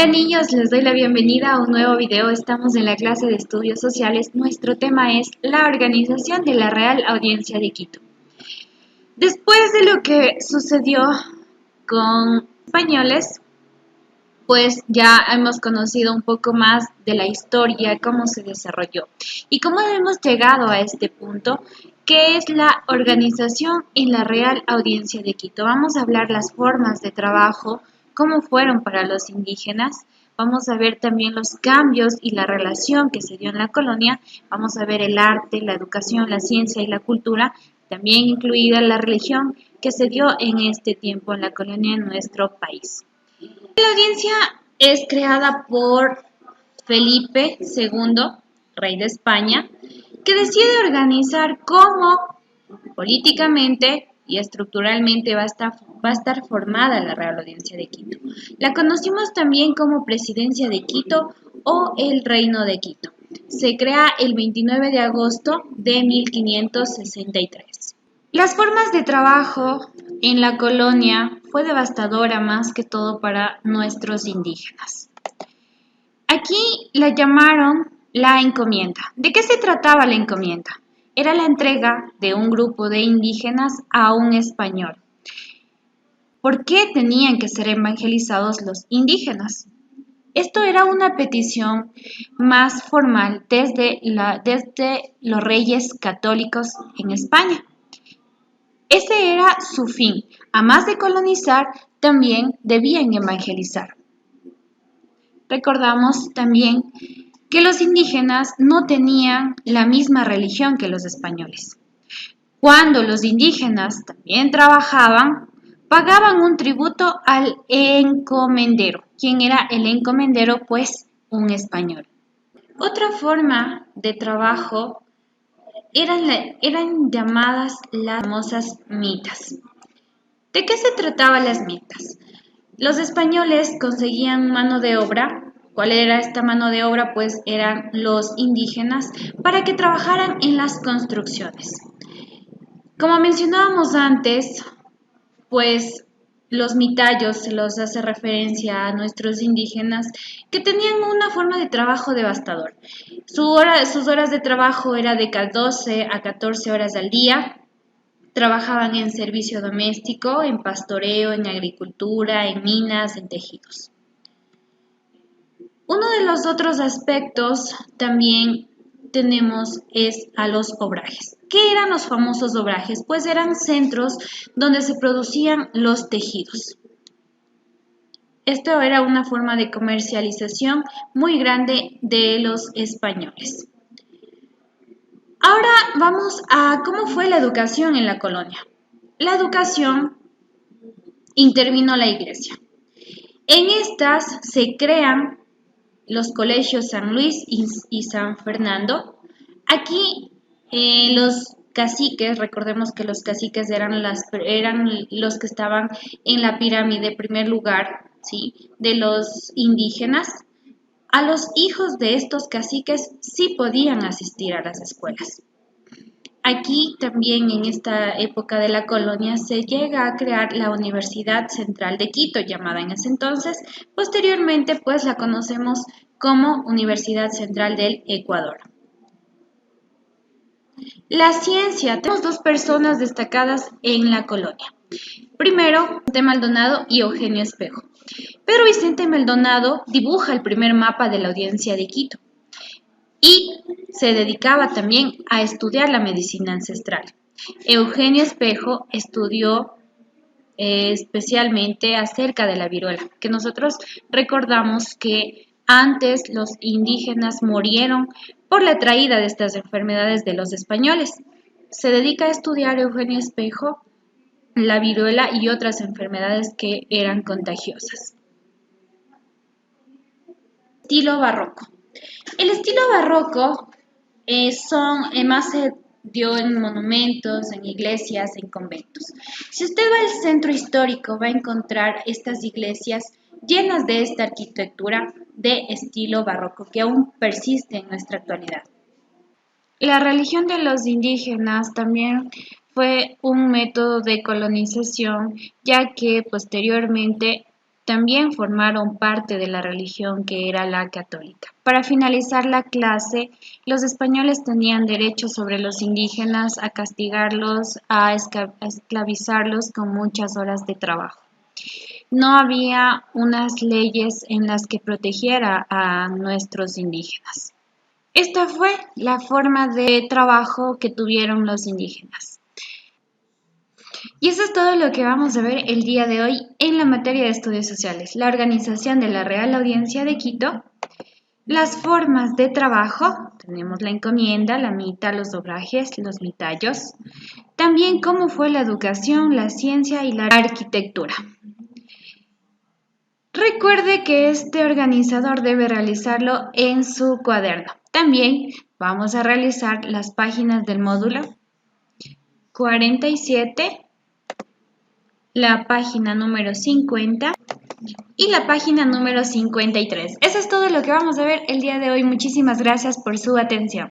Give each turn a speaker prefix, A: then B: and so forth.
A: Hola niños, les doy la bienvenida a un nuevo video. Estamos en la clase de estudios sociales. Nuestro tema es la organización de la Real Audiencia de Quito. Después de lo que sucedió con españoles, pues ya hemos conocido un poco más de la historia, cómo se desarrolló y cómo hemos llegado a este punto, que es la organización en la Real Audiencia de Quito. Vamos a hablar las formas de trabajo, cómo fueron para los indígenas. Vamos a ver también los cambios y la relación que se dio en la colonia. Vamos a ver el arte, la educación, la ciencia y la cultura, también incluida la religión que se dio en este tiempo en la colonia en nuestro país. La audiencia es creada por Felipe II, rey de España, que decide organizar cómo políticamente y estructuralmente va a estar formada la Real Audiencia de Quito. La conocimos también como Presidencia de Quito o el Reino de Quito. Se crea el 29 de agosto de 1563. Las formas de trabajo en la colonia fue devastadora más que todo para nuestros indígenas. Aquí la llamaron la encomienda. ¿De qué se trataba la encomienda? Era la entrega de un grupo de indígenas a un español. ¿Por qué tenían que ser evangelizados los indígenas? Esto era una petición más formal desde los reyes católicos en España. Ese era su fin. A más de colonizar, también debían evangelizar. Recordamos también que los indígenas no tenían la misma religión que los españoles. Cuando los indígenas también trabajaban, pagaban un tributo al encomendero. ¿Quién era el encomendero? Pues un español. Otra forma de trabajo eran llamadas las famosas mitas. ¿De qué se trataban las mitas? Los españoles conseguían mano de obra. ¿Cuál era esta mano de obra? Pues eran los indígenas para que trabajaran en las construcciones. Como mencionábamos antes, pues los mitayos se los hace referencia a nuestros indígenas que tenían una forma de trabajo devastador. Sus horas de trabajo era de 12 a 14 horas al día. Trabajaban en servicio doméstico, en pastoreo, en agricultura, en minas, en tejidos. Uno de los otros aspectos también tenemos es a los obrajes. ¿Qué eran los famosos obrajes? Pues eran centros donde se producían los tejidos. Esto era una forma de comercialización muy grande de los españoles. Ahora vamos a cómo fue la educación en la colonia. La educación intervino la iglesia. En estas se crean los colegios San Luis y San Fernando. Aquí los caciques, recordemos que los caciques eran los que estaban en la pirámide, primer lugar, ¿sí?, de los indígenas. A los hijos de estos caciques sí podían asistir a las escuelas. Aquí también en esta época de la colonia se llega a crear la Universidad Central de Quito, llamada en ese entonces. Posteriormente pues la conocemos como Universidad Central del Ecuador. La ciencia, tenemos dos personas destacadas en la colonia. Primero, Vicente Maldonado y Eugenio Espejo. Pedro Vicente Maldonado dibuja el primer mapa de la Audiencia de Quito y se dedicaba también a estudiar la medicina ancestral. Eugenio Espejo estudió especialmente acerca de la viruela, que nosotros recordamos que antes los indígenas murieron por la traída de estas enfermedades de los españoles. Se dedica a estudiar Eugenio Espejo la viruela y otras enfermedades que eran contagiosas. Estilo barroco. El estilo barroco más se dio en monumentos, en iglesias, en conventos. Si usted va al centro histórico, va a encontrar estas iglesias llenas de esta arquitectura de estilo barroco que aún persiste en nuestra actualidad. La religión de los indígenas también fue un método de colonización, ya que posteriormente también formaron parte de la religión que era la católica. Para finalizar la clase, los españoles tenían derecho sobre los indígenas a castigarlos, a esclavizarlos con muchas horas de trabajo. No había unas leyes en las que protegiera a nuestros indígenas. Esta fue la forma de trabajo que tuvieron los indígenas. Y eso es todo lo que vamos a ver el día de hoy en la materia de estudios sociales. La organización de la Real Audiencia de Quito, las formas de trabajo, tenemos la encomienda, la mita, los obrajes, los mitallos, también cómo fue la educación, la ciencia y la arquitectura. Recuerde que este organizador debe realizarlo en su cuaderno. También vamos a realizar las páginas del módulo 47, la página número 50 y la página número 53. Eso es todo lo que vamos a ver el día de hoy. Muchísimas gracias por su atención.